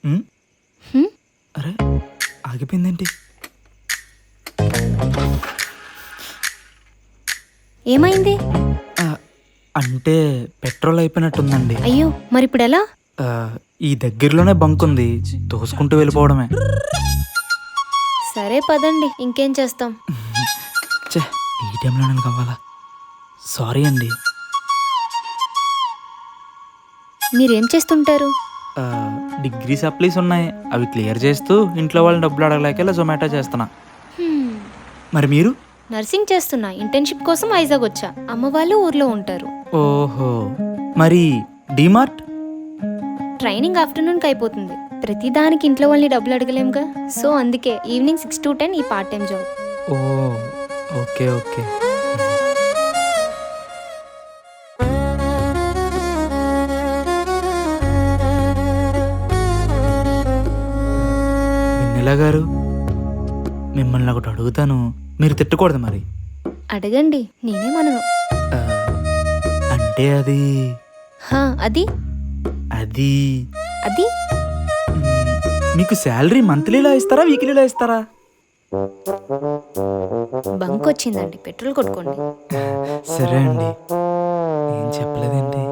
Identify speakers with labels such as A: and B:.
A: ఉమ్,
B: హ్మ్?
A: అరే ఆగిపోయిందేంటి?
B: ఏమైంది?
A: ఆ, అంటే పెట్రోల్ అయిపోయినట్టుందండి.
B: అయ్యో మరిప్పుడు ఎలా?
A: ఆ, ఈ దగ్గరలోనే బంక్ ఉంది, తోసుకుంటూ వెళ్ళిపోవడమే.
B: సరే పదండి, ఇంకేం చేస్తాం.
A: చే, ఈ టైంలో నేను కావాలా? సారీ అండి.
B: మీరేం చేస్తుంటారు?
A: ఆ, డిగ్రీ సప్లీస్ ఉన్నాయి, అవి క్లియర్ చేస్తూ ఇంట్లో వాళ్ళని డబ్బులు అడగలేక ఇలా జొమాటో చేస్తున్నా.
B: హ్మ్,
A: మరి మీరు?
B: నర్సింగ్ చేస్తున్నా. ఇంటర్న్షిప్ కోసం వైజాగ్ వచ్చా. అమ్మ వాళ్ళు ఊర్లో ఉంటారు.
A: ఓహో, మరి డిమార్ట్?
B: ట్రైనింగ్ ఆఫ్టర్నూన్కి అయిపోతుంది. ప్రతిదానికి ఇంట్లో వాళ్ళని డబ్బులు అడగలేంగా. సో అందుకే ఈవినింగ్ 6 to 10 ఈ పార్ట్ టైం జాబ్.
A: ఓ, ఓకే ఓకే. వెన్నెల గారు, మిమ్మల్ని ఒకటి అడుగుతాను, మీరు తిట్టకూడదు మరి.
B: అడగండి, నేనేమనను.
A: ఆ, అంటే అది
B: హా, అది
A: అది
B: అది
A: మ్, మీకు శాలరీ మంత్లీలో ఇస్తారా, వీక్లీలో ఇస్తారా?
B: బంక్ వచ్చిందండి, పెట్రోల్ కొట్టుకోండి.
A: సరే అండి, ఏం చెప్పలేదేంటి?